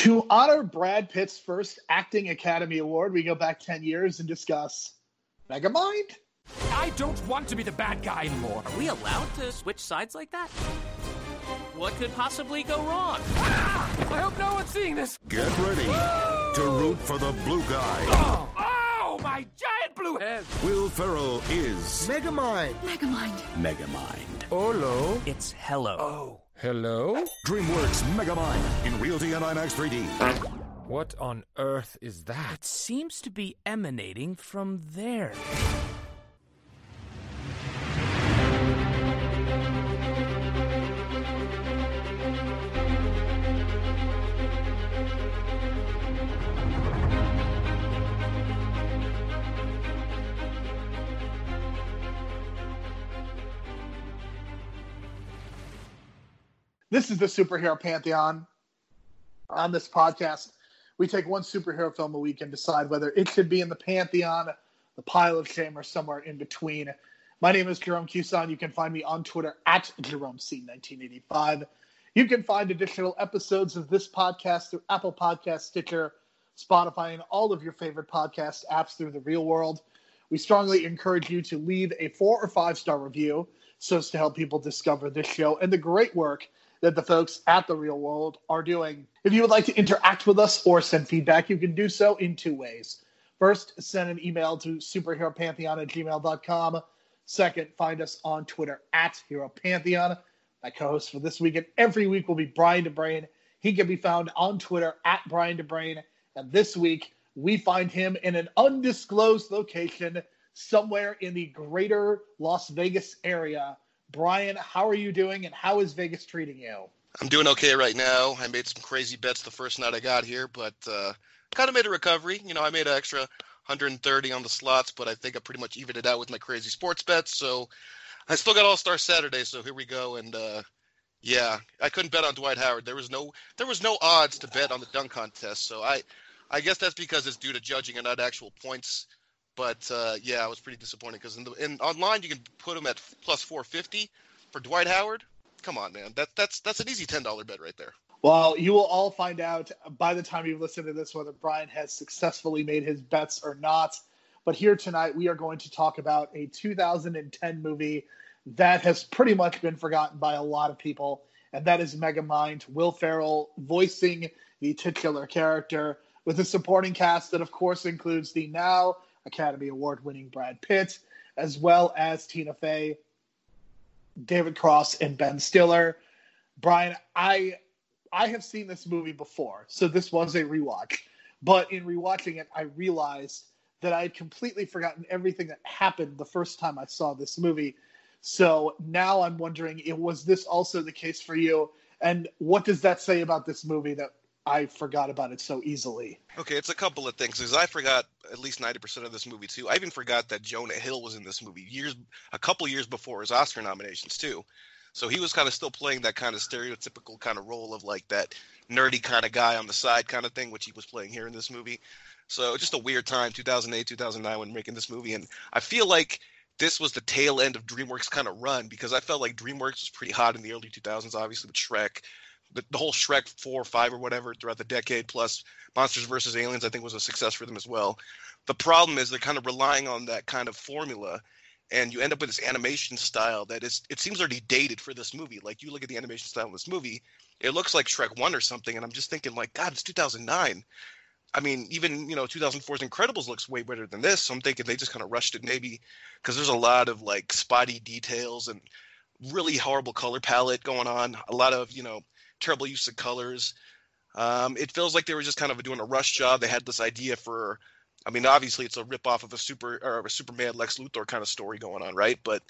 To honor Brad Pitt's first Acting Academy Award, we go back 10 years and discuss Megamind. I don't want to be the bad guy anymore. Are we allowed to switch sides like that? What could possibly go wrong? Ah! I hope no one's seeing this. Get ready to root for the blue guy. Oh, my giant blue head. Will Ferrell is Megamind. Megamind. Hello. It's hello. Oh. Hello? DreamWorks Megamind in Realty and IMAX 3D. What on earth is that? It seems to be emanating from there. This is the Superhero Pantheon. On this podcast, we take one superhero film a week and decide whether it should be in the Pantheon, the pile of shame, or somewhere in between. My name is Jerome Cuson. You can find me on Twitter at JeromeC1985. You can find additional episodes of this podcast through Apple Podcasts, Stitcher, Spotify, and all of your favorite podcast apps through the real world. We strongly encourage you to leave a 4 or 5-star review so as to help people discover this show and the great work that the folks at The Real World are doing. If you would like to interact with us or send feedback, you can do so in 2 ways. First, send an email to superheropantheon@gmail.com. Second, find us on Twitter at Hero Pantheon. My co-host for this week and every week will be Brian DeBrain. He can be found on Twitter at Brian DeBrain. And this week, we find him in an undisclosed location somewhere in the greater Las Vegas area. Brian, how are you doing, and how is Vegas treating you? I'm doing okay right now. I made some crazy bets the first night I got here, but kind of made a recovery. You know, I made an extra 130 on the slots, but I think I pretty much evened it out with my crazy sports bets. So I still got All-Star Saturday, so here we go. And yeah, I couldn't bet on Dwight Howard. There was no odds to bet on the dunk contest. So I guess that's because it's due to judging and not actual points. But yeah, I was pretty disappointed because in online you can put him at plus 450 for Dwight Howard. Come on, man, that's an easy $10 bet right there. Well, you will all find out by the time you listen to this whether Brian has successfully made his bets or not. But here tonight we are going to talk about a 2010 movie that has pretty much been forgotten by a lot of people, and that is Megamind. Will Ferrell voicing the titular character with a supporting cast that, of course, includes the now Academy Award-winning Brad Pitt, as well as Tina Fey, David Cross, and Ben Stiller. Brian, I have seen this movie before, so this was a rewatch. But in rewatching it, I realized that I had completely forgotten everything that happened the first time I saw this movie. So now I'm wondering, was this also the case for you? And what does that say about this movie that I forgot about it so easily? Okay, it's a couple of things, because I forgot at least 90% of this movie, too. I even forgot that Jonah Hill was in this movie a couple years before his Oscar nominations, too. So he was kind of still playing that kind of stereotypical kind of role of like that nerdy kind of guy on the side kind of thing, which he was playing here in this movie. So just a weird time, 2008, 2009, when making this movie. And I feel like this was the tail end of DreamWorks kind of run, because I felt like DreamWorks was pretty hot in the early 2000s, obviously with Shrek. The whole Shrek 4 or 5 or whatever throughout the decade, plus Monsters vs. Aliens, I think was a success for them as well. The problem is they're kind of relying on that kind of formula, and you end up with this animation style that it seems already dated for this movie. Like, you look at the animation style of this movie, it looks like Shrek 1 or something, and I'm just thinking, like, God, it's 2009. I mean, even, 2004's Incredibles looks way better than this, so I'm thinking they just kind of rushed it maybe, because there's a lot of, like, spotty details and really horrible color palette going on, a lot of, terrible use of colors. It feels like they were just kind of doing a rush job. They had this idea for, I mean, obviously it's a ripoff of a Superman Lex Luthor kind of story going on, right? But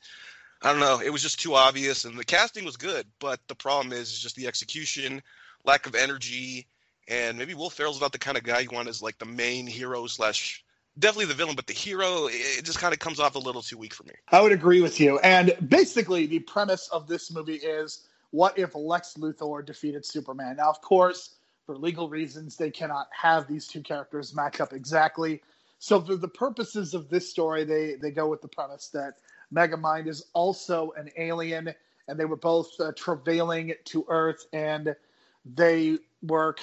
I don't know. It was just too obvious, and the casting was good, but the problem is just the execution, lack of energy, and maybe Will Ferrell's not the kind of guy you want as like the main hero / definitely the villain, but the hero, it just kind of comes off a little too weak for me. I would agree with you. And basically the premise of this movie is, what if Lex Luthor defeated Superman? Now, of course, for legal reasons, they cannot have these two characters match up exactly. So for the purposes of this story, they go with the premise that Megamind is also an alien, and they were both travailing to Earth, and they were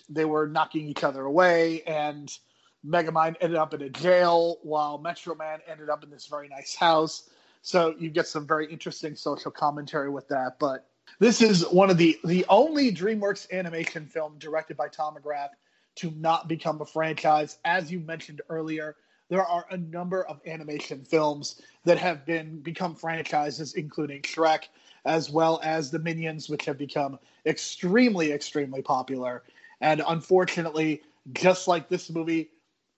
they were knocking each other away, and Megamind ended up in a jail while Metro Man ended up in this very nice house. So you get some very interesting social commentary with that. But this is one of the only DreamWorks animation film directed by Tom McGrath to not become a franchise. As you mentioned earlier, there are a number of animation films that have become franchises, including Shrek, as well as the Minions, which have become extremely, extremely popular. And unfortunately, just like this movie,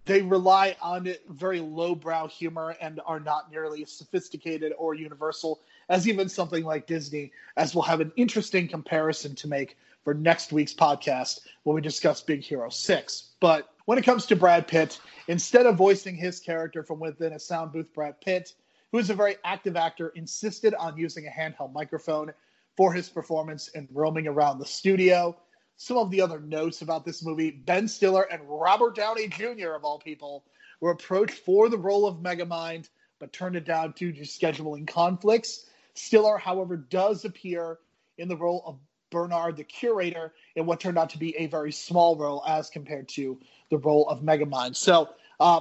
they rely on very lowbrow humor and are not nearly as sophisticated or universal as even something like Disney, as we'll have an interesting comparison to make for next week's podcast when we discuss Big Hero 6. But when it comes to Brad Pitt, instead of voicing his character from within a sound booth, Brad Pitt, who is a very active actor, insisted on using a handheld microphone for his performance and roaming around the studio. Some of the other notes about this movie: Ben Stiller and Robert Downey Jr., of all people, were approached for the role of Megamind, but turned it down due to scheduling conflicts. Stiller, however, does appear in the role of Bernard the Curator in what turned out to be a very small role as compared to the role of Megamind. So,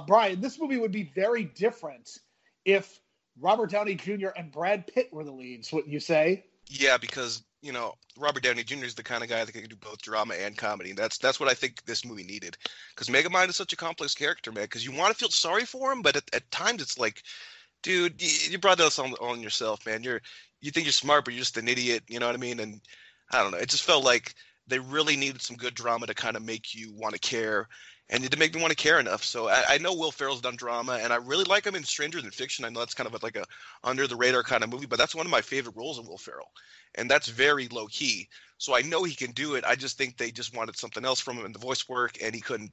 Brian, this movie would be very different if Robert Downey Jr. and Brad Pitt were the leads, wouldn't you say? Yeah, because, Robert Downey Jr. is the kind of guy that can do both drama and comedy. That's what I think this movie needed. Because Megamind is such a complex character, man. Because you want to feel sorry for him, but at times it's like, dude, you brought this on yourself, man. You think you're smart, but you're just an idiot. You know what I mean? And I don't know. It just felt like they really needed some good drama to kind of make you want to care. And it didn't make me want to care enough. So I know Will Ferrell's done drama, and I really like him in Stranger Than Fiction. I know that's kind of like a under-the-radar kind of movie, but that's one of my favorite roles of Will Ferrell. And that's very low-key. So I know he can do it. I just think they just wanted something else from him in the voice work, and he couldn't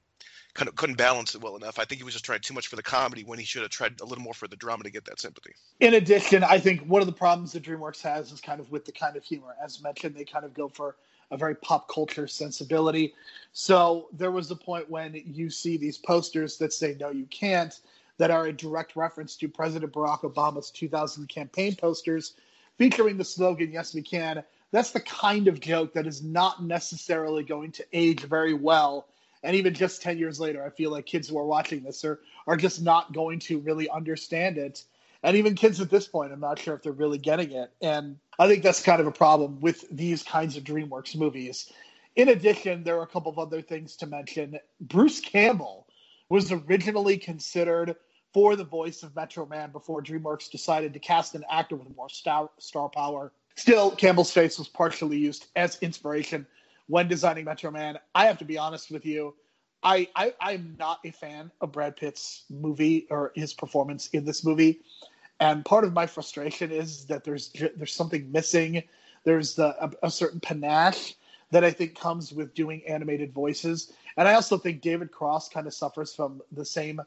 balance it well enough. I think he was just trying too much for the comedy when he should have tried a little more for the drama to get that sympathy. In addition, I think one of the problems that DreamWorks has is kind of with the kind of humor. As mentioned, they kind of go for a very pop culture sensibility. So there was a point when you see these posters that say, "No, you can't," that are a direct reference to President Barack Obama's 2000 campaign posters featuring the slogan, "Yes, we can." That's the kind of joke that is not necessarily going to age very well. And even just 10 years later, I feel like kids who are watching this are just not going to really understand it. And even kids at this point, I'm not sure if they're really getting it. And I think that's kind of a problem with these kinds of DreamWorks movies. In addition, there are a couple of other things to mention. Bruce Campbell was originally considered for the voice of Metro Man before DreamWorks decided to cast an actor with more star power. Still, Campbell's face was partially used as inspiration when designing Metro Man. I have to be honest with you. I'm not a fan of Brad Pitt's movie or his performance in this movie. And part of my frustration is that there's something missing. There's a certain panache that I think comes with doing animated voices. And I also think David Cross kind of suffers from the same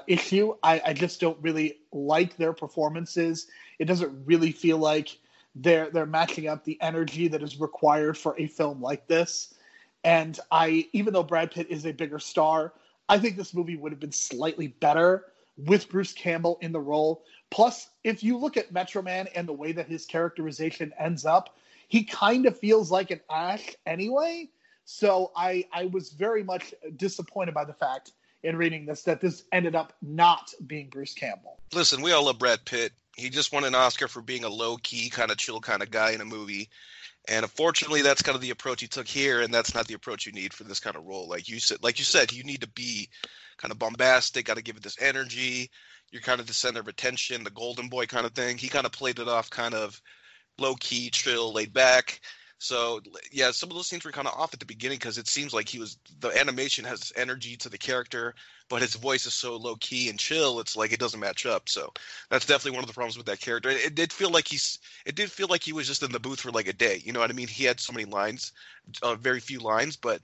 issue. I just don't really like their performances. It doesn't really feel like they're matching up the energy that is required for a film like this. And even though Brad Pitt is a bigger star, I think this movie would have been slightly better with Bruce Campbell in the role. Plus, if you look at Metro Man and the way that his characterization ends up, he kind of feels like an Ash anyway. So I was very much disappointed by the fact in reading this that this ended up not being Bruce Campbell. Listen, we all love Brad Pitt. He just won an Oscar for being a low-key, kind of chill kind of guy in a movie. And unfortunately, that's kind of the approach he took here, and that's not the approach you need for this kind of role. Like you said, you need to be kind of bombastic, got to give it this energy. You're kind of the center of attention, the golden boy kind of thing. He kind of played it off kind of low-key, chill, laid back. So, yeah, some of those scenes were kind of off at the beginning because it seems like the animation has energy to the character, but his voice is so low-key and chill, it's like it doesn't match up. So that's definitely one of the problems with that character. It did feel like he was just in the booth for like a day. You know what I mean? He had so many lines, very few lines, but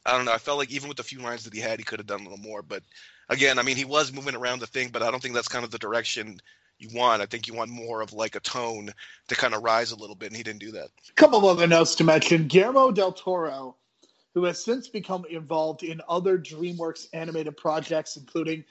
I don't know. I felt like even with the few lines that he had, he could have done a little more. But again, I mean, he was moving around the thing, but I don't think that's kind of the direction you want. I think you want more of like a tone to kind of rise a little bit, and he didn't do that. A couple of other notes to mention. Guillermo del Toro, who has since become involved in other DreamWorks animated projects, including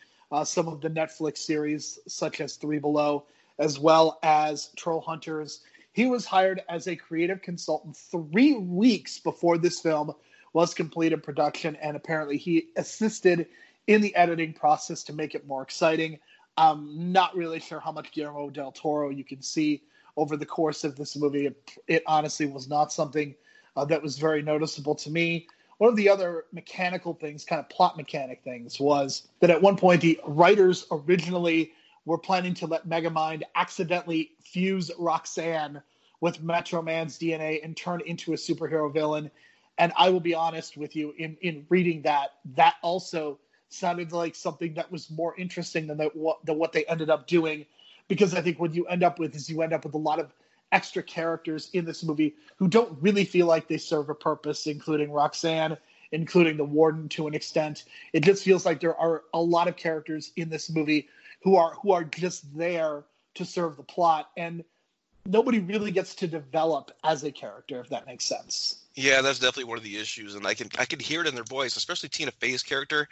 some of the Netflix series such as Three Below, as well as Troll Hunters. He was hired as a creative consultant 3 weeks before this film was complete in production, and apparently he assisted in the editing process to make it more exciting. I'm not really sure how much Guillermo del Toro you can see over the course of this movie. It honestly was not something that was very noticeable to me. One of the other mechanical things, kind of plot mechanic things, was that at one point the writers originally were planning to let Megamind accidentally fuse Roxanne with Metro Man's DNA and turn into a superhero villain. And I will be honest with you, in reading that also sounded like something that was more interesting than what they ended up doing. Because I think what you end up with is you end up with a lot of extra characters in this movie who don't really feel like they serve a purpose, including Roxanne, including the Warden to an extent. It just feels like there are a lot of characters in this movie who are just there to serve the plot, and nobody really gets to develop as a character, if that makes sense. Yeah, that's definitely one of the issues, and I can hear it in their voice, especially Tina Fey's character.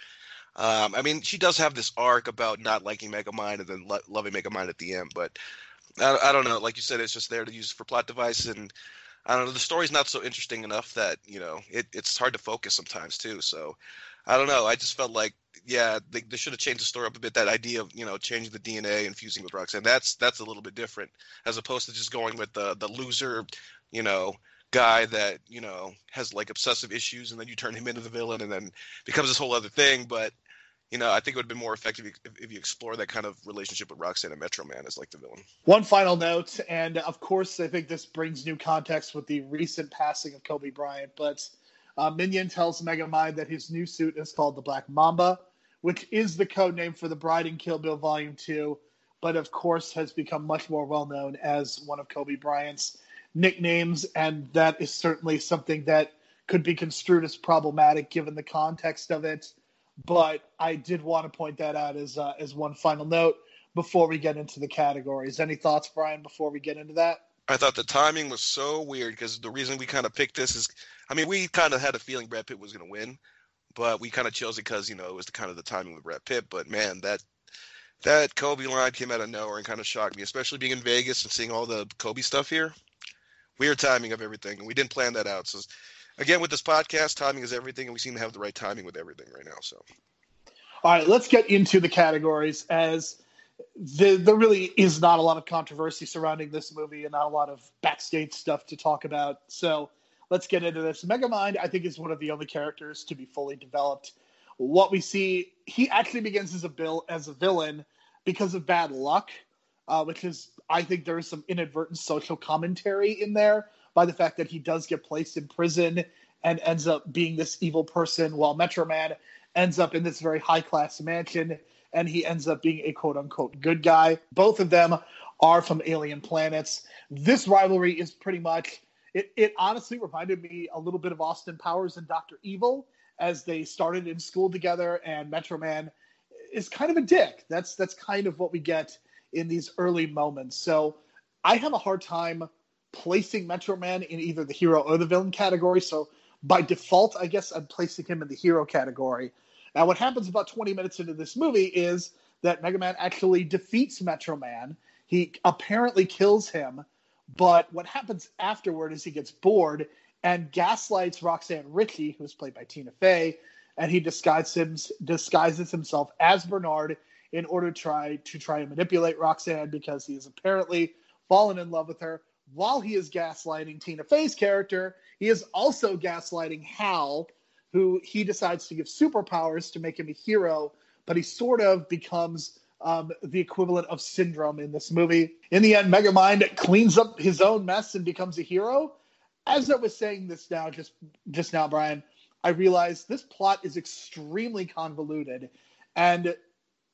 I mean, she does have this arc about not liking Megamind and then loving Megamind at the end, but I don't know. Like you said, it's just there to use for plot device, and I don't know. The story's not so interesting enough that it's hard to focus sometimes too. So I don't know. I just felt like they should have changed the story up a bit. That idea of changing the DNA and fusing with Roxanne, that's a little bit different as opposed to just going with the loser guy that has like obsessive issues, and then you turn him into the villain, and then becomes this whole other thing. But I think it would have been more effective if you explore that kind of relationship with Roxanne and Metro Man as like the villain. One final note, and of course I think this brings new context with the recent passing of Kobe Bryant, but Minion tells Megamind that his new suit is called the Black Mamba, which is the code name for the bride in Kill Bill Volume 2, but of course has become much more well-known as one of Kobe Bryant's nicknames, and that is certainly something that could be construed as problematic given the context of it. But I did want to point that out as one final note before we get into the categories. Any thoughts, Brian, before we get into that? I thought the timing was so weird because the reason we kind of picked this is, I mean, we kind of had a feeling Brad Pitt was going to win, but we kind of chose it because, it was the timing with Brad Pitt. But, man, that Kobe line came out of nowhere and kind of shocked me, especially being in Vegas and seeing all the Kobe stuff here. Weird timing of everything, and we didn't plan that out. So, again, with this podcast, timing is everything, and we seem to have the right timing with everything right now. So, all right, let's get into the categories, as there really is not a lot of controversy surrounding this movie and not a lot of backstage stuff to talk about. So let's get into this. Megamind, I think, is one of the only characters to be fully developed. What we see, he actually begins as a villain because of bad luck, which is, I think there is some inadvertent social commentary in there by the fact that he does get placed in prison and ends up being this evil person, while Metro Man ends up in this very high-class mansion, and he ends up being a quote-unquote good guy. Both of them are from alien planets. This rivalry is pretty much, it honestly reminded me a little bit of Austin Powers and Dr. Evil, as they started in school together, and Metro Man is kind of a dick. That's kind of what we get in these early moments. So I have a hard time placing Metro Man in either the hero or the villain category. So by default, I guess I'm placing him in the hero category. Now, what happens about 20 minutes into this movie is that Mega Man actually defeats Metro Man. He apparently kills him, but what happens afterward is he gets bored and gaslights Roxanne Ritchie, who's played by Tina Fey, and he disguises himself as Bernard in order to try and manipulate Roxanne, because he has apparently fallen in love with her. While he is gaslighting Tina Fey's character, he is also gaslighting Hal, who he decides to give superpowers to make him a hero, but he sort of becomes the equivalent of Syndrome in this movie. In the end, Megamind cleans up his own mess and becomes a hero. As I was saying this now, just now, Brian, I realized this plot is extremely convoluted, and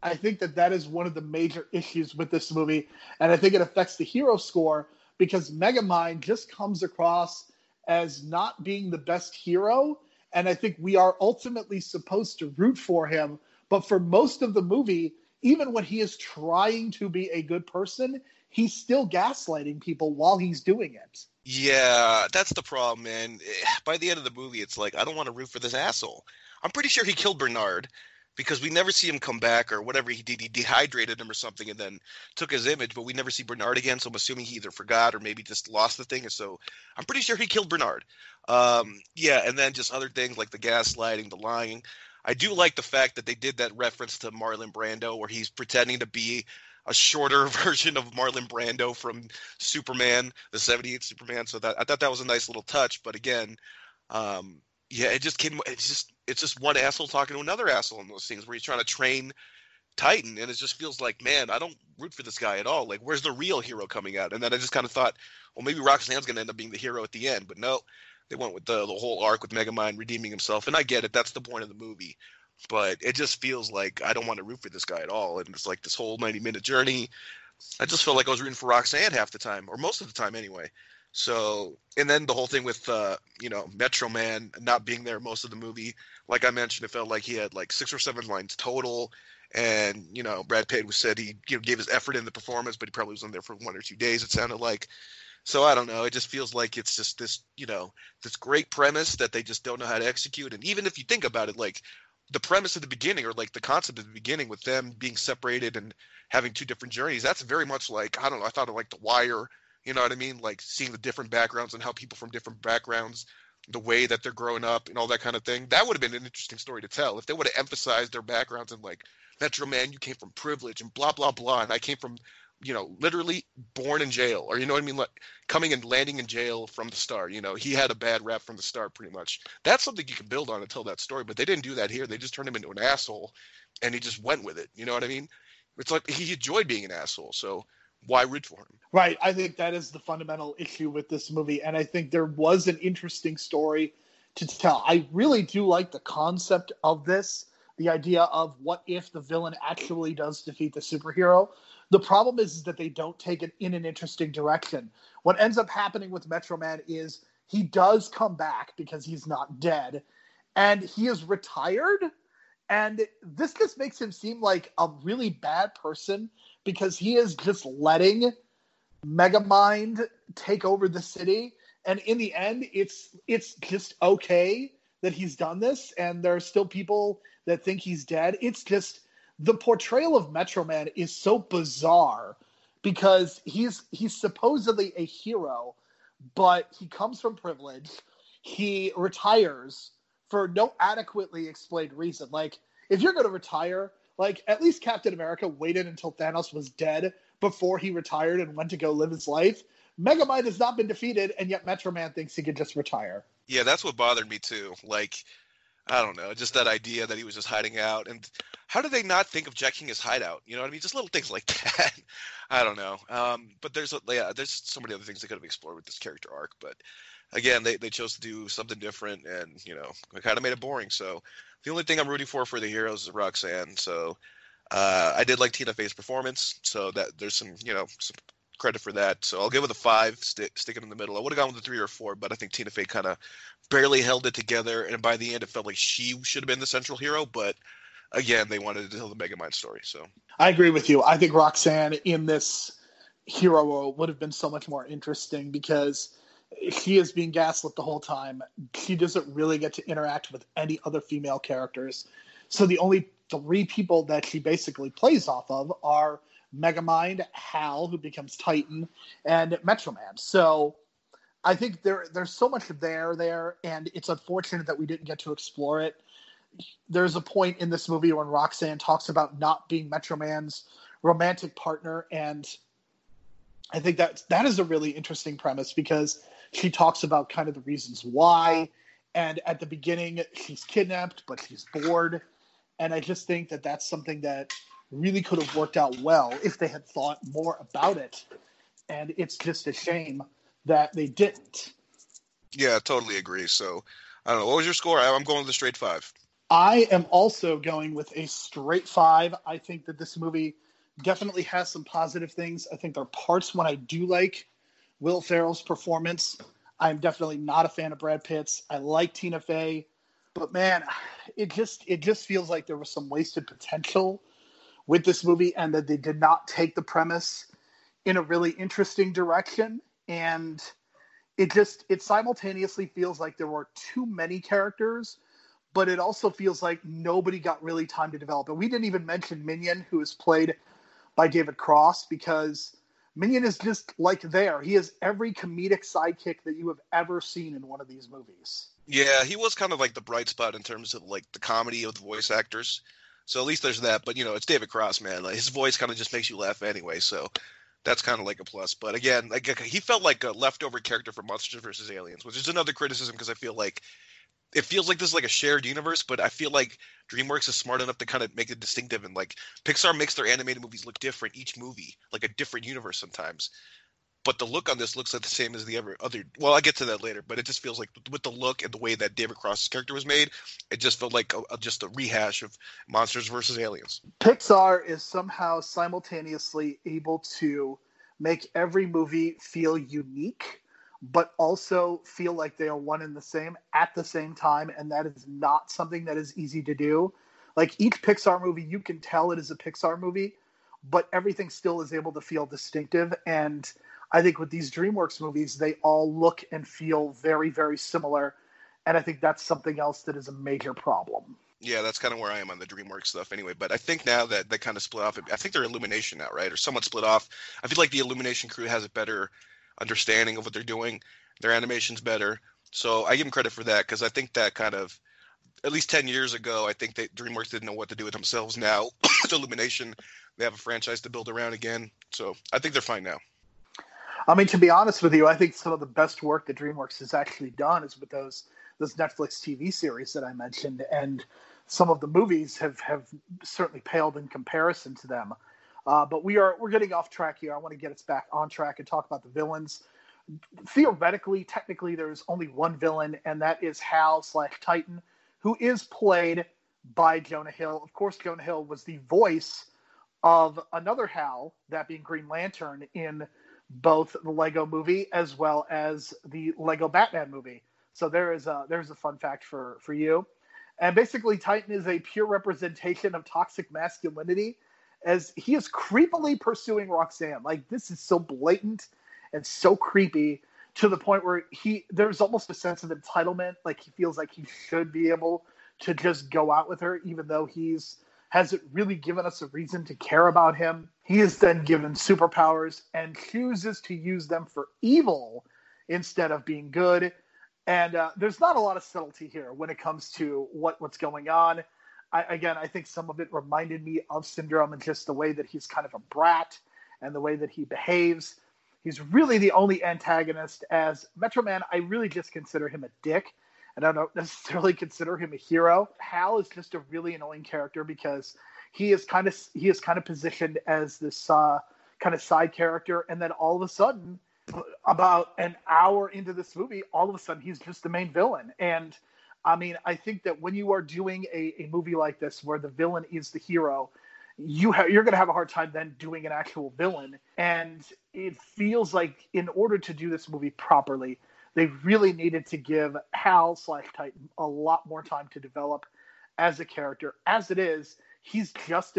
I think that is one of the major issues with this movie, and I think it affects the hero score, because Megamind just comes across as not being the best hero, and I think we are ultimately supposed to root for him, but for most of the movie, even when he is trying to be a good person, he's still gaslighting people while he's doing it. Yeah, that's the problem, man. By the end of the movie, it's like, I don't want to root for this asshole. I'm pretty sure he killed Bernard. because we never see him come back or whatever he did. He dehydrated him or something and then took his image, but we never see Bernard again. So I'm assuming he either forgot or maybe just lost the thing. And so I'm pretty sure he killed Bernard. Yeah, and then just other things like the gaslighting, the lying. I do like the fact that they did that reference to Marlon Brando where he's pretending to be a shorter version of Marlon Brando from Superman, the 78 Superman. So that I thought that was a nice little touch. But again, yeah, it just came. It's just one asshole talking to another asshole in those things where he's trying to train Titan, and it just feels like, man, I don't root for this guy at all. Like, where's the real hero coming out? And then I just kind of thought, well, maybe Roxanne's going to end up being the hero at the end, but no, they went with the whole arc with Megamind redeeming himself, and I get it. That's the point of the movie. But it just feels like I don't want to root for this guy at all. And it's like this whole 90-minute journey. I just felt like I was rooting for Roxanne half the time, or most of the time anyway. So, and then the whole thing with, Metro Man not being there most of the movie. Like I mentioned, it felt like he had like 6 or 7 lines total. And, Brad Pitt said he gave his effort in the performance, but he probably was on there for 1 or 2 days, it sounded like. So I don't know. It just feels like it's just this, this great premise that they just don't know how to execute. And even if you think about it, like, the premise at the beginning, or like the concept at the beginning with them being separated and having 2 different journeys, that's very much like, I don't know, I thought of like The Wire, you know what I mean? Like seeing the different backgrounds and how people from different backgrounds, the way that they're growing up and all that kind of thing. That would have been an interesting story to tell. If they would have emphasized their backgrounds and like, Metro Man, you came from privilege and blah, blah, blah. And I came from, literally born in jail, or, you know what I mean? Like coming and landing in jail from the start. He had a bad rap from the start pretty much. That's something you can build on and tell that story, but they didn't do that here. They just turned him into an asshole and he just went with it. You know what I mean? It's like he enjoyed being an asshole. So why root for him? Right. I think that is the fundamental issue with this movie. And I think there was an interesting story to tell. I really do like the concept of this, the idea of what if the villain actually does defeat the superhero. The problem is that they don't take it in an interesting direction. What ends up happening with Metro Man is he does come back because he's not dead, and he is retired. And this just makes him seem like a really bad person because he is just letting Megamind take over the city. And in the end, it's just okay that he's done this, and there are still people that think he's dead. It's just the portrayal of Metro Man is so bizarre because he's supposedly a hero, but he comes from privilege. He retires for no adequately explained reason. Like, if you're going to retire, like, at least Captain America waited until Thanos was dead before he retired and went to go live his life. Megamind has not been defeated, and yet Metro Man thinks he could just retire. Yeah, that's what bothered me too. Like, I don't know, just that idea that he was just hiding out. And how did they not think of checking his hideout? You know what I mean? Just little things like that. I don't know. But there's so many other things they could have explored with this character arc. But again, they chose to do something different, and it kind of made it boring. So the only thing I'm rooting for the heroes is Roxanne. So I did like Tina Fey's performance. So that there's some credit for that. So I'll give it a 5, sticking in the middle. I would have gone with a 3 or 4, but I think Tina Fey kind of barely held it together, and by the end it felt like she should have been the central hero, but again, they wanted to tell the Megamind story. So I agree with you. I think Roxanne in this hero role would have been so much more interesting because she is being gaslit the whole time. She doesn't really get to interact with any other female characters. So the only 3 people that she basically plays off of are Megamind, Hal, who becomes Titan, and Metro Man. So I think there's so much there, and it's unfortunate that we didn't get to explore it. There's a point in this movie when Roxanne talks about not being Metro Man's romantic partner, and I think that is a really interesting premise because she talks about kind of the reasons why, and at the beginning she's kidnapped, but she's bored, and I just think that that's something that really could have worked out well if they had thought more about it, and it's just a shame that they didn't. Yeah, I totally agree. So, I don't know. What was your score? I'm going with a straight 5. I am also going with a straight 5. I think that this movie definitely has some positive things. I think there are parts when I do like Will Ferrell's performance. I'm definitely not a fan of Brad Pitt's. I like Tina Fey. But, man, it just feels like there was some wasted potential with this movie and that they did not take the premise in a really interesting direction. And it simultaneously feels like there were too many characters, but it also feels like nobody got really time to develop. And we didn't even mention Minion, who is played by David Cross, because Minion is just like there. He is every comedic sidekick that you have ever seen in one of these movies. Yeah, he was kind of like the bright spot in terms of like the comedy of the voice actors. So at least there's that. But, it's David Cross, man. Like, his voice kind of just makes you laugh anyway. So that's kind of like a plus. But again, like he felt like a leftover character from Monsters vs. Aliens, which is another criticism because I feel like it feels like this is like a shared universe, but I feel like DreamWorks is smart enough to kind of make it distinctive, and like Pixar makes their animated movies look different each movie, like a different universe sometimes. But the look on this looks like the same as the other. Well, I'll get to that later, but it just feels like with the look and the way that David Cross's character was made, it just felt like just a rehash of Monsters vs. Aliens. Pixar is somehow simultaneously able to make every movie feel unique, but also feel like they are one and the same at the same time, and that is not something that is easy to do. Like, each Pixar movie, you can tell it is a Pixar movie, but everything still is able to feel distinctive, and I think with these DreamWorks movies, they all look and feel very, very similar. And I think that's something else that is a major problem. Yeah, that's kind of where I am on the DreamWorks stuff anyway. But I think now that they kind of split off, I think they're Illumination now, right? Or somewhat split off. I feel like the Illumination crew has a better understanding of what they're doing. Their animation's better. So I give them credit for that, because I think that kind of, at least 10 years ago, I think that DreamWorks didn't know what to do with themselves. Now, with Illumination, they have a franchise to build around again. So I think they're fine now. I mean, to be honest with you, I think some of the best work that DreamWorks has actually done is with those Netflix TV series that I mentioned, and some of the movies have certainly paled in comparison to them. But we're getting off track here. I want to get us back on track and talk about the villains. Theoretically, technically, there's only one villain, and that is Hal/Titan, who is played by Jonah Hill. Of course, Jonah Hill was the voice of another Hal, that being Green Lantern, in both the Lego movie as well as the Lego Batman movie. So there's a fun fact for you. And basically, Titan is a pure representation of toxic masculinity, as he is creepily pursuing Roxanne. Like, this is so blatant and so creepy, to the point where there's almost a sense of entitlement. Like, he feels like he should be able to just go out with her, even though hasn't really given us a reason to care about him. He is then given superpowers and chooses to use them for evil instead of being good. And there's not a lot of subtlety here when it comes to what's going on. I think some of it reminded me of Syndrome, and just the way that he's kind of a brat and the way that he behaves. He's really the only antagonist. As Metro Man, I really just consider him a dick, and I don't necessarily consider him a hero. Hal is just a really annoying character, because he is kind of positioned as this kind of side character, and then all of a sudden, about an hour into this movie, all of a sudden he's just the main villain. And I mean, I think that when you are doing a movie like this where the villain is the hero, you're going to have a hard time then doing an actual villain. And it feels like in order to do this movie properly, they really needed to give Hal/Titan a lot more time to develop as a character. As it is, he's just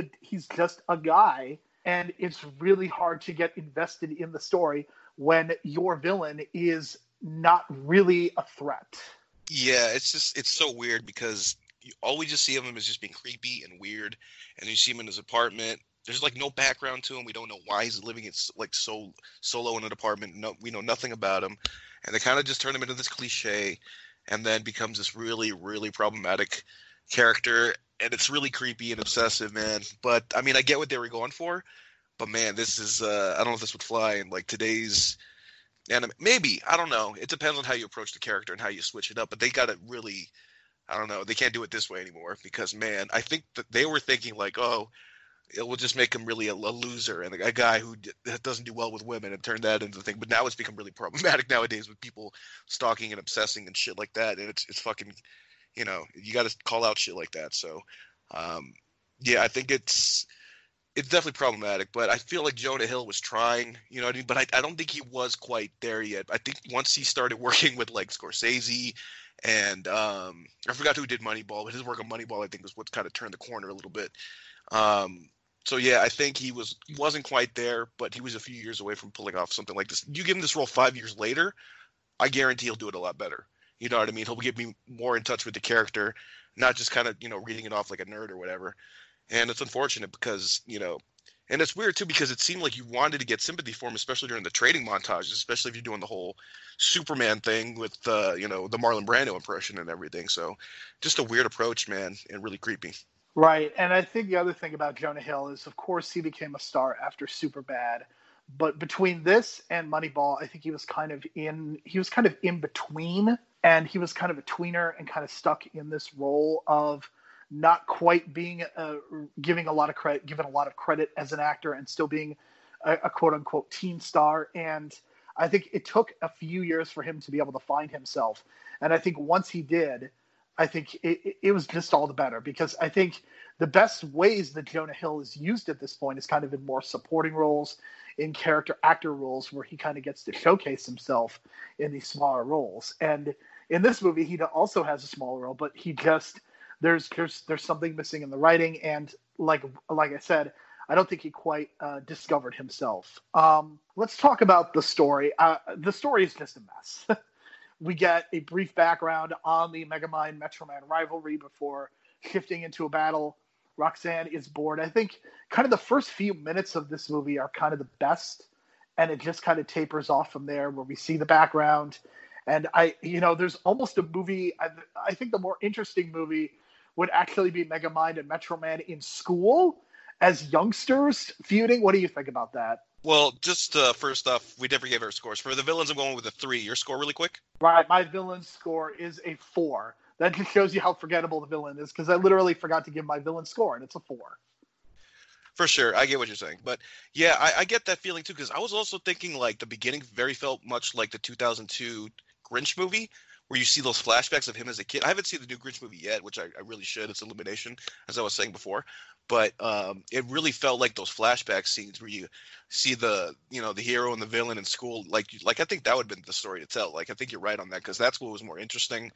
a guy, and it's really hard to get invested in the story when your villain is not really a threat. Yeah, it's so weird, because all we just see of him is just being creepy and weird, and you see him in his apartment. There's like no background to him. We don't know why he's living like solo in an apartment. No, we know nothing about him, and they kind of just turn him into this cliche, and then becomes this really, really problematic character, and it's really creepy and obsessive, man. But I mean, I get what they were going for, but man, this is I don't know if this would fly in like today's anime. Maybe, I don't know. It depends on how you approach the character and how you switch it up. But they got it really, I don't know. They can't do it this way anymore, because man, I think that they were thinking like, oh, it will just make him really a loser and a guy who doesn't do well with women, and turn that into the thing. But now it's become really problematic nowadays with people stalking and obsessing and shit like that. And it's fucking, you got to call out shit like that. So, yeah, I think it's definitely problematic. But I feel like Jonah Hill was trying, you know what I mean? But I don't think he was quite there yet. I think once he started working with like Scorsese and I forgot who did Moneyball, but his work on Moneyball I think was what kind of turned the corner a little bit. So yeah, I think he wasn't quite there, but he was a few years away from pulling off something like this. You give him this role 5 years later, I guarantee he'll do it a lot better. You know what I mean? He'll get me more in touch with the character, not just kind of, reading it off like a nerd or whatever. And it's unfortunate because, and it's weird too because it seemed like you wanted to get sympathy for him, especially during the training montages, especially if you're doing the whole Superman thing with, the Marlon Brando impression and everything. So just a weird approach, man, and really creepy. Right. And I think the other thing about Jonah Hill is, of course, he became a star after Superbad. But between this and Moneyball, I think he was kind of in between, and he was kind of a tweener and kind of stuck in this role of not quite being given a lot of credit as an actor and still being a quote unquote teen star. And I think it took a few years for him to be able to find himself. And I think once he did, I think it was just all the better, because I think the best ways that Jonah Hill is used at this point is kind of in more supporting roles, in character actor roles, where he kind of gets to showcase himself in these smaller roles. And in this movie, he also has a smaller role, but he just, there's something missing in the writing. And like I said, I don't think he quite discovered himself. Let's talk about the story. The story is just a mess. We get a brief background on the Megamind Metroman rivalry before shifting into a battle. Roxanne is bored. I think kind of the first few minutes of this movie are kind of the best, and it just kind of tapers off from there, where we see the background. And there's almost a movie. I think the more interesting movie would actually be Megamind and Metroman in school as youngsters feuding. What do you think about that? Well, just first off, we never gave our scores. For the villains, I'm going with a 3. Your score really quick? Right, my villain score is a 4. That just shows you how forgettable the villain is, because I literally forgot to give my villain score, and it's a 4. For sure, I get what you're saying. But yeah, I get that feeling too, because I was also thinking like the beginning felt much like the 2002 Grinch movie, where you see those flashbacks of him as a kid. I haven't seen the new Grinch movie yet, which I really should. It's Illumination, as I was saying before. But it really felt like those flashback scenes where you see the hero and the villain in school. Like I think that would have been the story to tell. Like, I think you're right on that, because that's what was more interesting.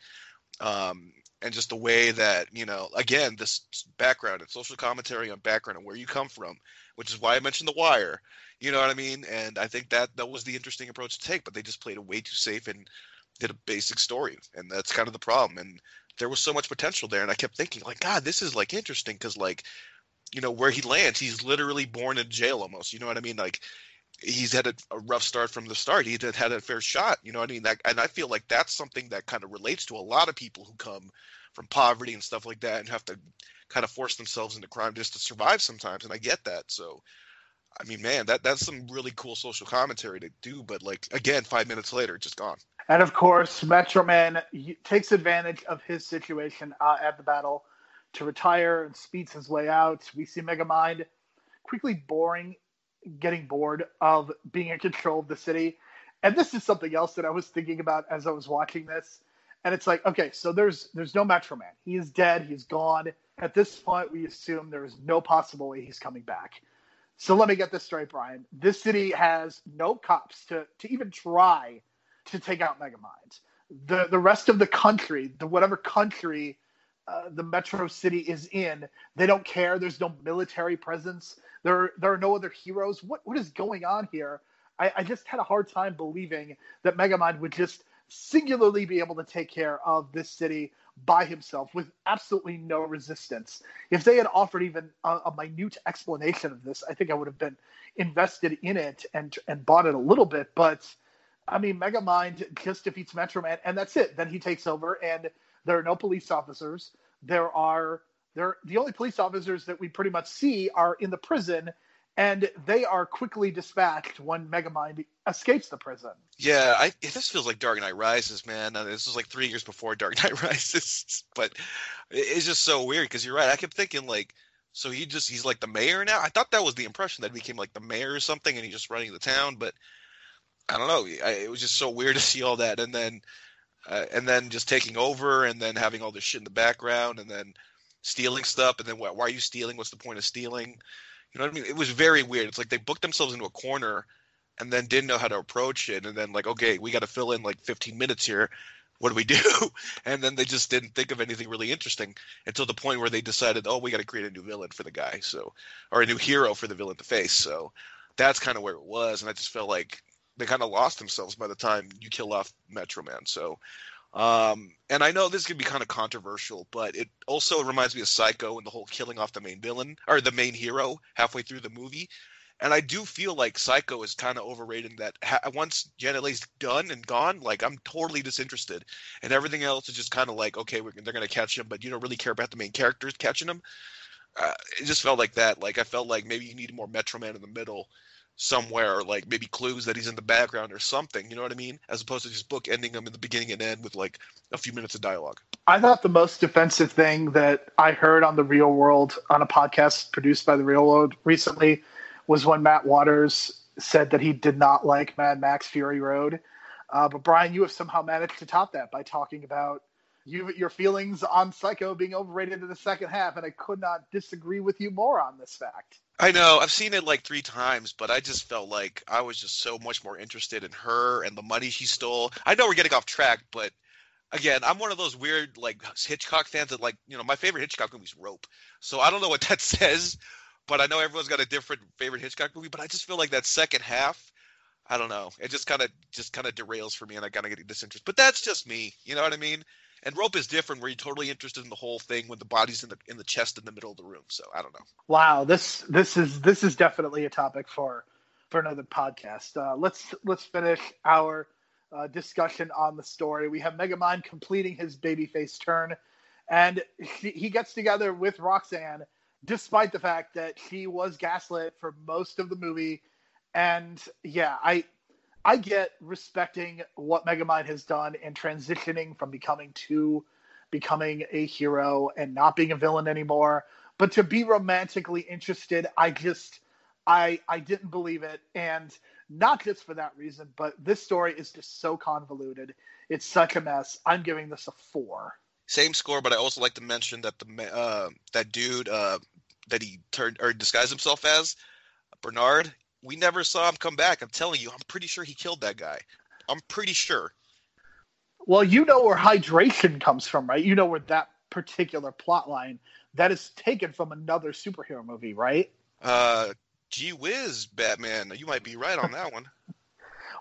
And just the way that, again, this background and social commentary on background and where you come from, which is why I mentioned The Wire. You know what I mean? And I think that was the interesting approach to take, but they just played it way too safe and did a basic story. And that's kind of the problem. And there was so much potential there. And I kept thinking, like, God, this is, like, interesting, because, like, where he lands, he's literally born in jail almost. You know what I mean? Like, he's had a rough start from the start. He had a fair shot. You know what I mean? And I feel like that's something that kind of relates to a lot of people who come from poverty and stuff like that and have to kind of force themselves into crime just to survive sometimes. And I get that. So, I mean, man, that's some really cool social commentary to do. But, like, again, 5 minutes later, just gone. And, of course, Metroman takes advantage of his situation at the battle to retire and speeds his way out. We see Megamind quickly getting bored of being in control of the city. And this is something else that I was thinking about as I was watching this. And it's like, okay, so there's no Metroman. He is dead. He's gone. At this point, we assume there is no possible way he's coming back. So let me get this straight, Brian. This city has no cops to even try to take out Megamind. The rest of the country, whatever country the Metro City is in, they don't care. There's no military presence. There are no other heroes. What is going on here? I just had a hard time believing that Megamind would just singularly be able to take care of this city by himself with absolutely no resistance. If they had offered even a minute explanation of this, I think I would have been invested in it and bought it a little bit. But I mean, Megamind just defeats Metroman, and that's it. Then he takes over, and there are no police officers. The only police officers that we pretty much see are in the prison, and they are quickly dispatched when Megamind escapes the prison. Yeah, this feels like Dark Knight Rises, man. This was like 3 years before Dark Knight Rises, but it's just so weird, because you're right. I kept thinking, like, so he's like the mayor now? I thought that was the impression, that he became like the mayor or something, and he's just running the town, but I don't know. It was just so weird to see all that, and then just taking over, and then having all this shit in the background, and then stealing stuff, and then why are you stealing? What's the point of stealing? You know what I mean? It was very weird. It's like they booked themselves into a corner and then didn't know how to approach it, and then like, okay, we got to fill in like 15 minutes here. What do we do? And then they just didn't think of anything really interesting until the point where they decided, oh, we got to create a new villain for the guy, or a new hero for the villain to face. So that's kind of where it was, and I just felt like they kind of lost themselves by the time you kill off Metroman. So And I know this could be kind of controversial, but it also reminds me of Psycho and the whole killing off the main villain or the main hero halfway through the movie. And I do feel like Psycho is kind of overrated in that once Janet Leigh's done and gone, like I'm totally disinterested. And everything else is just kind of like, okay, they're going to catch him, but you don't really care about the main characters catching him. It just felt like that. Like I felt like maybe you needed more Metro Man in the middle somewhere, or like maybe clues that he's in the background or something, you know what I mean? As opposed to just book ending him in the beginning and end with like a few minutes of dialogue. I thought the most offensive thing that I heard on The Real World on a podcast produced by The Real World recently was when Matt Waters said that he did not like Mad Max Fury Road. But Brian, you have somehow managed to top that by talking about your feelings on Psycho being overrated in the second half, and I could not disagree with you more on this fact. I know, I've seen it like 3 times, but I just felt like I was just so much more interested in her and the money she stole. I know we're getting off track, but again, I'm one of those weird like Hitchcock fans that like, you know, my favorite Hitchcock movie is Rope. So I don't know what that says, but I know everyone's got a different favorite Hitchcock movie, but I just feel like that second half, I don't know, it just kind of derails for me, and I kind of get disinterested. But that's just me, you know what I mean? And Rope is different, where you're totally interested in the whole thing when the body's in the chest in the middle of the room. So I don't know. Wow, this is definitely a topic for another podcast. Let's finish our discussion on the story. We have Megamind completing his babyface turn, and he gets together with Roxanne, despite the fact that she was gaslit for most of the movie. And yeah, I get respecting what Megamind has done in transitioning from becoming a hero and not being a villain anymore. But to be romantically interested, I didn't believe it. And not just for that reason, but this story is just so convoluted. It's such a mess. I'm giving this a 4. Same score, but I also like to mention that that dude that he turned or disguised himself as, Bernard, we never saw him come back. I'm telling you, I'm pretty sure he killed that guy. I'm pretty sure. Well, you know where hydration comes from, right? You know where that particular plot line that is taken from another superhero movie, right? Gee whiz, Batman. You might be right on that one.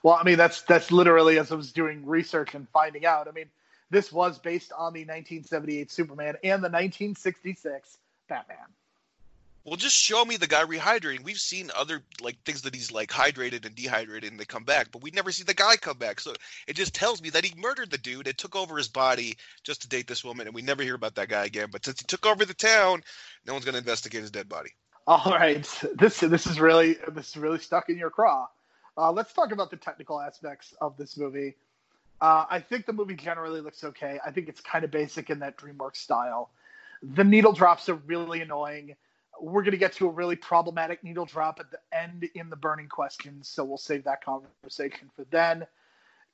Well, I mean, that's literally, as I was doing research and finding out, I mean, this was based on the 1978 Superman and the 1966 Batman. Well, just show me the guy rehydrating. We've seen other like things that he's like hydrated and dehydrated and they come back, but we never see the guy come back. So it just tells me that he murdered the dude and took over his body just to date this woman, and we never hear about that guy again. But since he took over the town, no one's going to investigate his dead body. All right, this is really stuck in your craw. Let's talk about the technical aspects of this movie. I think the movie generally looks okay. I think it's kind of basic in that DreamWorks style. The needle drops are really annoying. We're going to get to a really problematic needle drop at the end in the burning questions, so we'll save that conversation for then.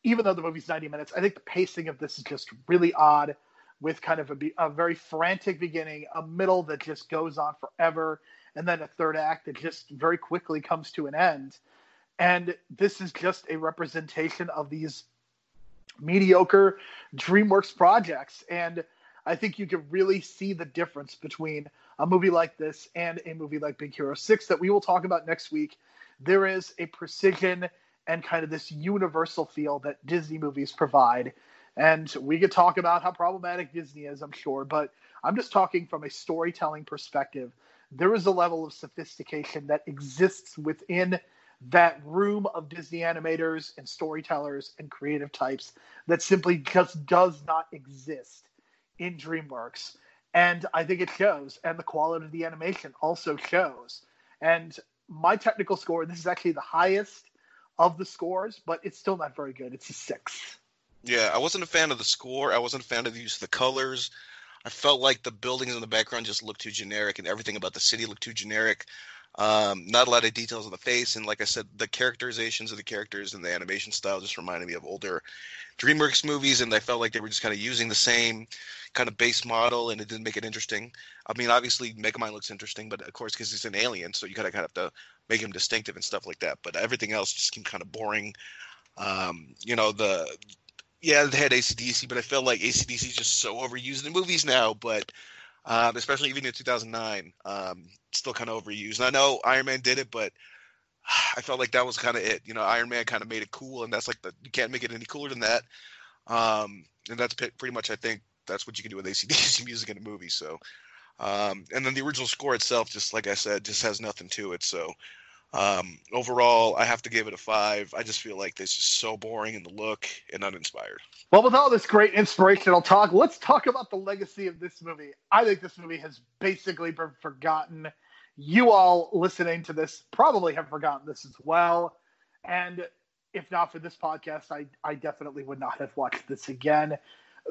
Even though the movie's 90 minutes, I think the pacing of this is just really odd, with kind of a very frantic beginning, a middle that just goes on forever, and then a third act that just very quickly comes to an end. And this is just a representation of these mediocre DreamWorks projects. And I think you can really see the difference between a movie like this and a movie like Big Hero 6 that we will talk about next week. There is a precision and kind of this universal feel that Disney movies provide. And we could talk about how problematic Disney is, I'm sure, but I'm just talking from a storytelling perspective. There is a level of sophistication that exists within that room of Disney animators and storytellers and creative types that simply just does not exist in DreamWorks. And I think it shows, and the quality of the animation also shows. And my technical score, this is actually the highest of the scores, but it's still not very good. It's a 6. Yeah, I wasn't a fan of the score. I wasn't a fan of the use of the colors. I felt like the buildings in the background just looked too generic, and everything about the city looked too generic. Not a lot of details on the face, and like I said, the characterizations of the characters and the animation style just reminded me of older DreamWorks movies, and I felt like they were just kind of using the same kind of base model, and it didn't make it interesting. I mean, obviously, Megamind looks interesting, but of course, because he's an alien, so you kind of have to make him distinctive and stuff like that. But everything else just seemed kind of boring. They had AC/DC, but I felt like AC/DC is just so overused in movies now, but especially even in 2009, still kind of overused. And I know Iron Man did it, but I felt like that was kind of it. You know, Iron Man kind of made it cool, and that's like you can't make it any cooler than that. And that's pretty much, I think, that's what you can do with AC/DC music in a movie. So, and then the original score itself, just like I said, just has nothing to it. So, overall, I have to give it a 5. I just feel like it's just so boring in the look and uninspired. Well, with all this great inspirational talk, let's talk about the legacy of this movie. I think this movie has basically been forgotten. You all listening to this probably have forgotten this as well. And if not for this podcast, I definitely would not have watched this again.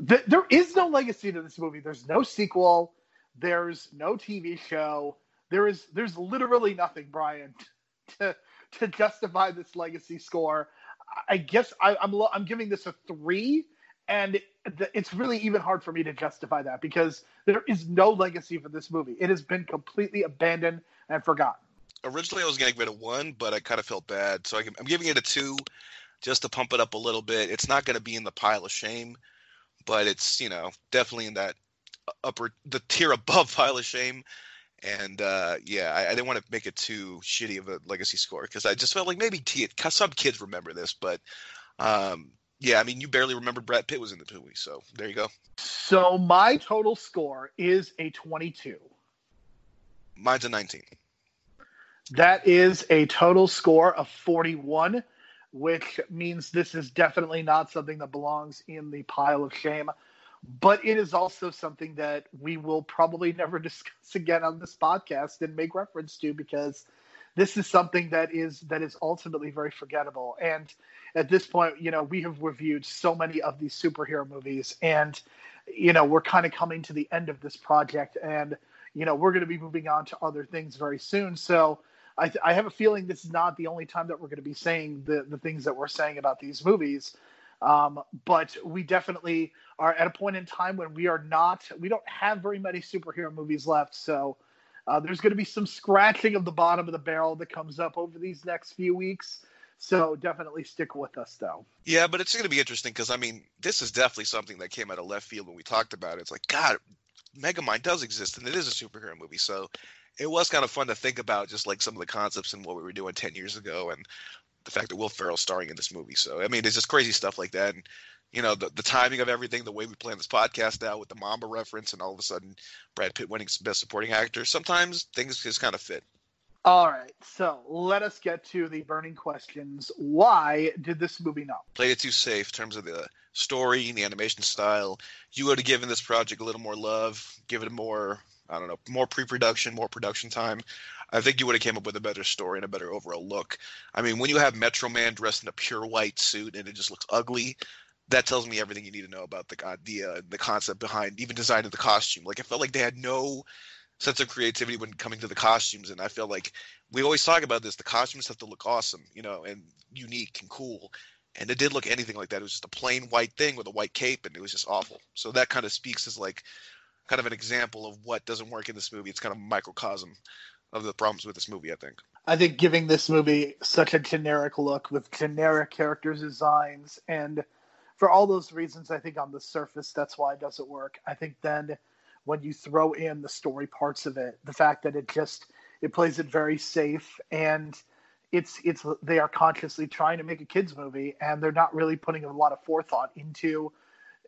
There is no legacy to this movie. There's no sequel. There's no TV show. There's literally nothing, Brian, to justify this legacy score. I guess I'm giving this a 3, and it's really even hard for me to justify that because there is no legacy for this movie. It has been completely abandoned and forgotten. Originally, I was going to give it a 1, but I kind of felt bad, so I'm giving it a 2 just to pump it up a little bit. It's not going to be in the pile of shame, but it's, definitely in that the tier above pile of shame. And I didn't want to make it too shitty of a legacy score because I just felt like maybe some kids remember this, but you barely remember Brad Pitt was in the movie, so there you go. So my total score is a 22. Mine's a 19. That is a total score of 41, which means this is definitely not something that belongs in the pile of shame. But it is also something that we will probably never discuss again on this podcast and make reference to because this is something that is ultimately very forgettable. And at this point, we have reviewed so many of these superhero movies, and we're kind of coming to the end of this project, and we're going to be moving on to other things very soon. So I have a feeling this is not the only time that we're going to be saying the things that we're saying about these movies. But we definitely are at a point in time when we don't have very many superhero movies left. So there's going to be some scratching of the bottom of the barrel that comes up over these next few weeks. So definitely stick with us, though. Yeah, but it's going to be interesting because, this is definitely something that came out of left field when we talked about it. It's like, God, Megamind does exist, and it is a superhero movie. So it was kind of fun to think about just like some of the concepts and what we were doing 10 years ago and the fact that Will Ferrell's starring in this movie. So, it's just crazy stuff like that. And, the timing of everything, the way we plan this podcast now with the Mamba reference and all of a sudden Brad Pitt winning Best Supporting Actor, sometimes things just kind of fit. All right, so let us get to the burning questions. Why did this movie not? Played it too safe in terms of the story and the animation style. You would have given this project a little more love, give it more pre-production, more production time. I think you would have came up with a better story and a better overall look. When you have Metro Man dressed in a pure white suit and it just looks ugly, that tells me everything you need to know about the idea and the concept behind even designing the costume. Like, I felt like they had no sense of creativity when coming to the costumes, and I feel like we always talk about this. The costumes have to look awesome, and unique and cool. And it didn't look anything like that. It was just a plain white thing with a white cape, and it was just awful. So that kind of speaks as like kind of an example of what doesn't work in this movie. It's kind of a microcosm of the problems with this movie, I think. I think giving this movie such a generic look with generic character designs, and for all those reasons, I think on the surface, that's why it doesn't work. I think then when you throw in the story parts of it, the fact that it plays it very safe, and they are consciously trying to make a kids movie, and they're not really putting a lot of forethought into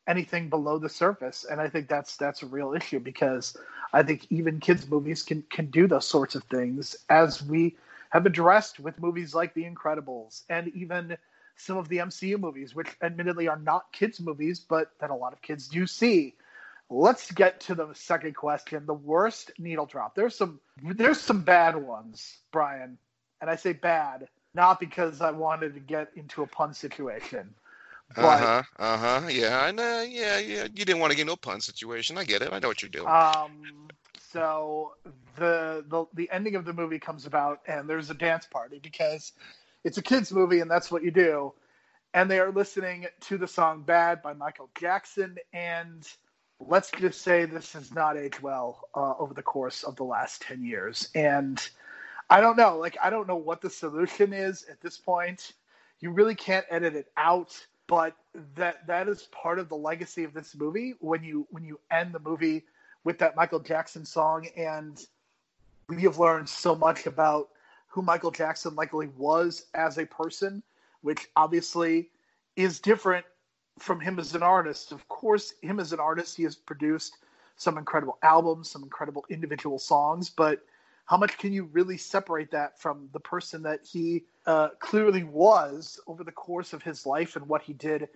anything below the surface. And I think that's a real issue, because I think even kids movies can do those sorts of things, as we have addressed with movies like The Incredibles and even some of the MCU movies, which admittedly are not kids movies, but that a lot of kids do see. Let's get to the second question, the worst needle drop. There's some bad ones, Brian. And I say bad, not because I wanted to get into a pun situation. But, yeah, I know. Yeah. You didn't want to get into a pun situation. I get it. I know what you're doing. So the ending of the movie comes about, and there's a dance party because it's a kids movie, and that's what you do. And they are listening to the song "Bad" by Michael Jackson, and let's just say this has not aged well over the course of the last 10 years. And I don't know. I don't know what the solution is at this point. You really can't edit it out, but that is part of the legacy of this movie. When you end the movie with that Michael Jackson song, and we have learned so much about who Michael Jackson likely was as a person, which obviously is different from him as an artist. Of course, him as an artist, he has produced some incredible albums, some incredible individual songs, but how much can you really separate that from the person that he clearly was over the course of his life and what he did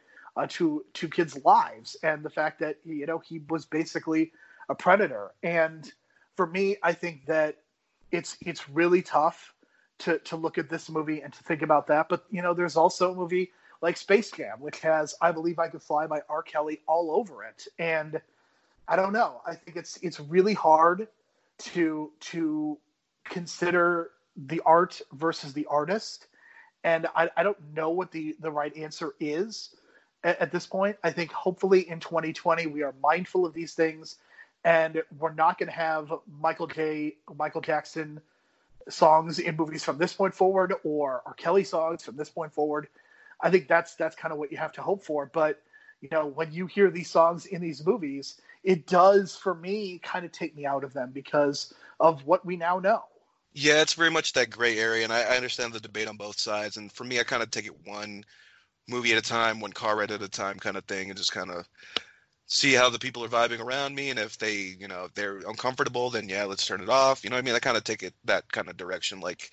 to kids' lives, and the fact that he was basically a predator. And for me, I think that it's really tough to look at this movie and to think about that. But there's also a movie like Space Jam, which has "I Believe I Could Fly" by R. Kelly all over it, and I don't know. I think it's really hard to consider the art versus the artist, and I don't know what the right answer is at this point. I think hopefully in 2020 we are mindful of these things, and we're not going to have Michael Jackson songs in movies from this point forward, or R. Kelly songs from this point forward. I think that's kind of what you have to hope for. But when you hear these songs in these movies, it does, for me, kind of take me out of them because of what we now know. Yeah, it's very much that gray area, and I understand the debate on both sides. And for me, I kind of take it one movie at a time, one car ride at a time kind of thing, and just kind of see how the people are vibing around me. And if they, if they're uncomfortable, then yeah, let's turn it off. You know what I mean? I kind of take it that kind of direction. Like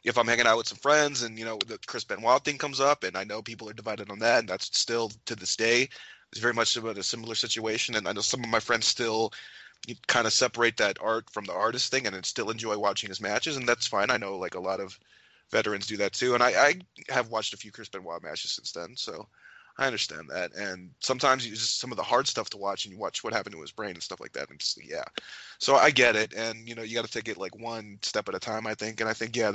if I'm hanging out with some friends and, the Chris Benoit thing comes up and I know people are divided on that, and that's still to this day, it's very much about a similar situation. And I know some of my friends still kind of separate that art from the artist thing and then still enjoy watching his matches. And that's fine. I know like a lot of veterans do that too. And I have watched a few Chris Benoit matches since then. So I understand that. And sometimes you just some of the hard stuff to watch and you watch what happened to his brain and stuff like that. And just, yeah. So I get it. And, you got to take it like one step at a time, I think. And I think, yeah,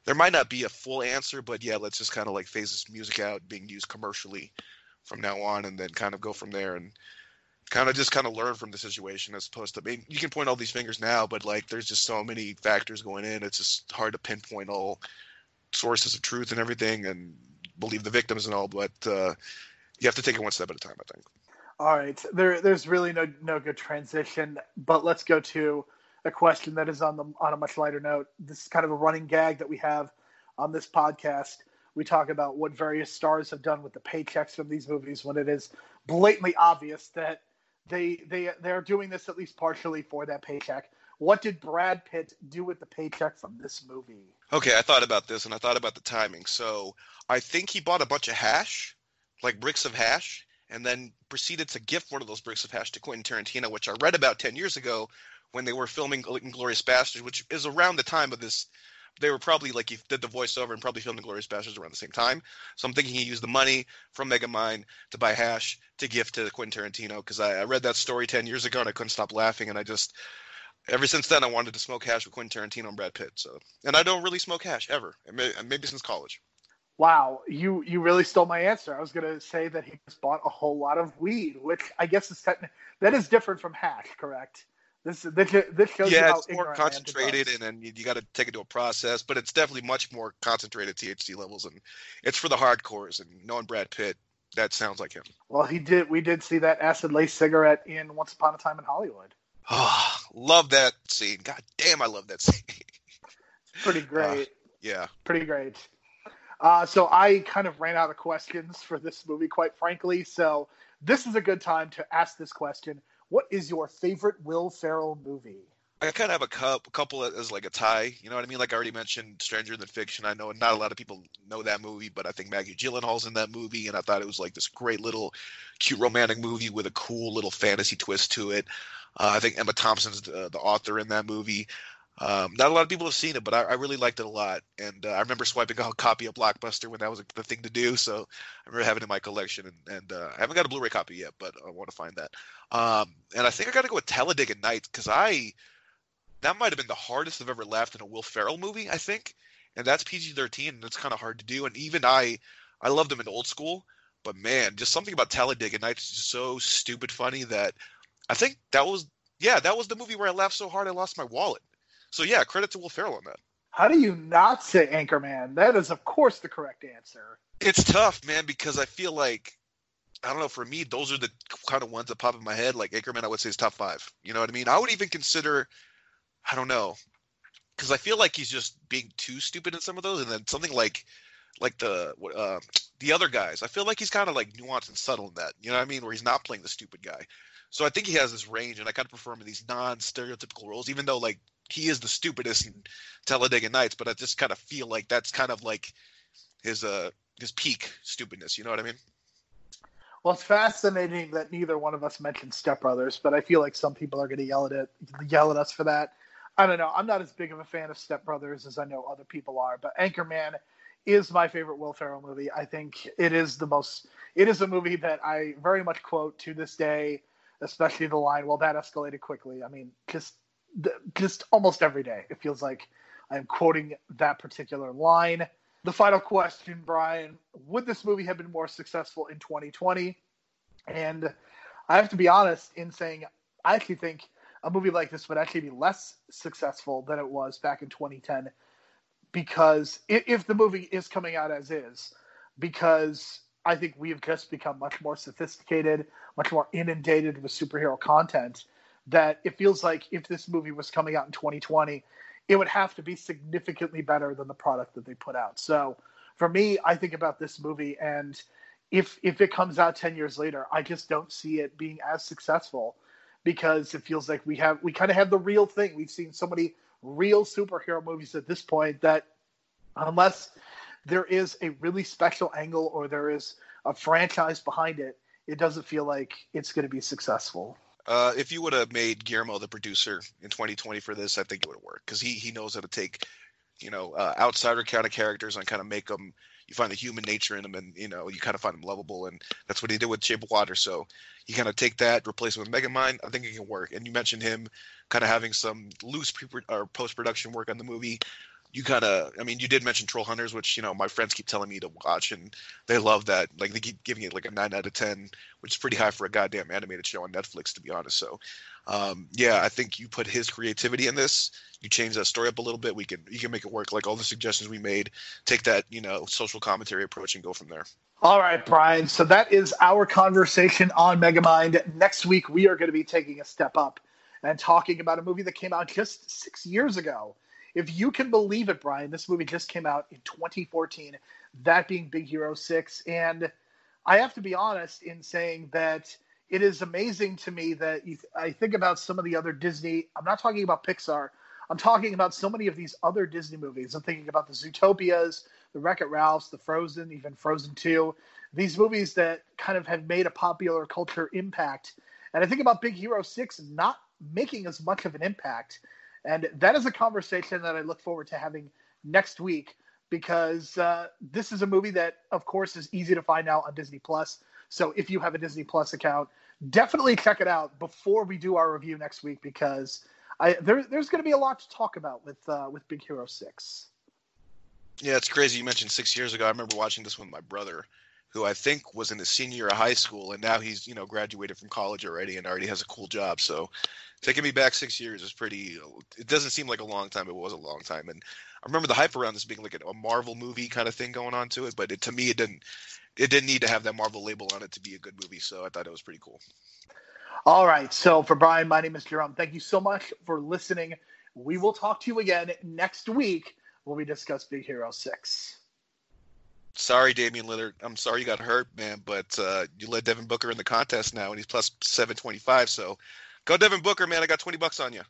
there might not be a full answer, but yeah, let's just kind of like phase this music out being used commercially from now on, and then kind of go from there and kind of learn from the situation, as opposed to, I mean, you can point all these fingers now, but like there's just so many factors going in. It's just hard to pinpoint all sources of truth and everything and believe the victims and all, but you have to take it one step at a time, I think. All right. There's really no good transition, but let's go to a question that is on a much lighter note. This is kind of a running gag that we have on this podcast. We talk about what various stars have done with the paychecks from these movies when it is blatantly obvious that they're doing this at least partially for that paycheck. What did Brad Pitt do with the paycheck from this movie? Okay, I thought about this, and I thought about the timing. So I think he bought a bunch of hash, like bricks of hash, and then proceeded to gift one of those bricks of hash to Quentin Tarantino, which I read about 10 years ago when they were filming Inglourious Basterds, which is around the time of this. They were probably like he did the voiceover and probably filmed Inglourious Basterds around the same time. So I'm thinking he used the money from Megamind to buy hash to gift to Quentin Tarantino, because I read that story 10 years ago and I couldn't stop laughing, and I just ever since then I wanted to smoke hash with Quentin Tarantino and Brad Pitt. So, and I don't really smoke hash ever, maybe since college. Wow, you really stole my answer. I was going to say that he just bought a whole lot of weed, which I guess is that is different from hash, correct? This shows you how it's more concentrated, and then you got to take it to a process, but it's definitely much more concentrated THC levels, and it's for the hardcores. And knowing Brad Pitt, that sounds like him. Well, we did see that acid-laced cigarette in Once Upon a Time in Hollywood. Oh, love that scene. God damn, I love that scene. Pretty great. Yeah. Pretty great. So I kind of ran out of questions for this movie, quite frankly. So this is a good time to ask this question. What is your favorite Will Ferrell movie? I kind of have a couple as like a tie. You know what I mean? Like I already mentioned Stranger Than Fiction. I know not a lot of people know that movie, but I think Maggie Gyllenhaal's in that movie, and I thought it was like this great little cute romantic movie with a cool little fantasy twist to it. I think Emma Thompson's the author in that movie. Not a lot of people have seen it, but I really liked it a lot. And I remember swiping a copy of Blockbuster when that was the thing to do. So I remember having it in my collection. And I haven't got a Blu-ray copy yet, but I want to find that. And I think I got to go with Talladega Nights, because that might have been the hardest I've ever laughed in a Will Ferrell movie, I think. And that's PG-13, and it's kind of hard to do. And even I loved him in Old School. But, man, just something about Talladega Nights is just so stupid funny that I think that was the movie where I laughed so hard I lost my wallet. So, yeah, credit to Will Ferrell on that. How do you not say Anchorman? That is, of course, the correct answer. It's tough, man, because I feel like, I don't know, for me, those are the kind of ones that pop in my head. Like, Anchorman, I would say, is top 5. You know what I mean? I would even consider, I don't know, because I feel like he's just being too stupid in some of those. And then something like the the other guys. I feel like he's kind of like nuanced and subtle in that. You know what I mean? Where he's not playing the stupid guy. So I think he has this range, and I kind of prefer him in these non-stereotypical roles, even though like he is the stupidest in Talladega Nights. But I just kind of feel like that's kind of like his peak stupidness. You know what I mean? Well, it's fascinating that neither one of us mentioned Step Brothers, but I feel like some people are going to yell at us for that. I don't know. I'm not as big of a fan of Step Brothers as I know other people are, but Anchorman is my favorite Will Ferrell movie. I think it is a movie that I very much quote to this day, especially the line, well, that escalated quickly. I mean, just almost every day. It feels like I'm quoting that particular line. The final question, Brian, would this movie have been more successful in 2020? And I have to be honest in saying I actually think a movie like this would actually be less successful than it was back in 2010, because if the movie is coming out as is, because I think we have just become much more sophisticated, much more inundated with superhero content, that it feels like if this movie was coming out in 2020, it would have to be significantly better than the product that they put out. So for me, I think about this movie, and if it comes out 10 years later, I just don't see it being as successful, because it feels like we kind of have the real thing. We've seen so many real superhero movies at this point that unless there is a really special angle or there is a franchise behind it, it doesn't feel like it's going to be successful. If you would have made Guillermo the producer in 2020 for this, I think it would have worked, because he knows how to take, outsider kind of characters and kind of make them, you find the human nature in them, and, you kind of find them lovable, and that's what he did with Shape of Water. So you kind of take that, replace it with Megamind. I think it can work. And you mentioned him kind of having some loose post-production work on the movie. You did mention Troll Hunters, which, my friends keep telling me to watch, and they love that. Like, they keep giving it like a 9 out of 10, which is pretty high for a goddamn animated show on Netflix, to be honest. So, I think you put his creativity in this. You change that story up a little bit. You can make it work. Like all the suggestions we made, take that, social commentary approach and go from there. All right, Brian. So that is our conversation on Megamind. Next week, we are going to be taking a step up and talking about a movie that came out just 6 years ago. If you can believe it, Brian, this movie just came out in 2014, that being Big Hero 6. And I have to be honest in saying that it is amazing to me that I think about some of the other Disney, I'm not talking about Pixar, I'm talking about so many of these other Disney movies. I'm thinking about the Zootopias, the Wreck-It Ralphs, the Frozen, even Frozen 2, these movies that kind of have made a popular culture impact. And I think about Big Hero 6 not making as much of an impact. And that is a conversation that I look forward to having next week, because this is a movie that, of course, is easy to find now on Disney+. So if you have a Disney Plus account, definitely check it out before we do our review next week, because there's going to be a lot to talk about with Big Hero 6. Yeah, it's crazy. You mentioned 6 years ago. I remember watching this with my brother, who I think was in his senior year of high school, and now he's, graduated from college already and already has a cool job. So taking me back 6 years is it doesn't seem like a long time. It was a long time. And I remember the hype around this being like a Marvel movie kind of thing going on to it, but to me, it didn't need to have that Marvel label on it to be a good movie. So I thought it was pretty cool. All right. So for Brian, my name is Jerome. Thank you so much for listening. We will talk to you again next week when we discuss Big Hero 6. Sorry, Damian Lillard. I'm sorry you got hurt, man, but you led Devin Booker in the contest now, and he's plus 725. So go Devin Booker, man. I got $20 on you.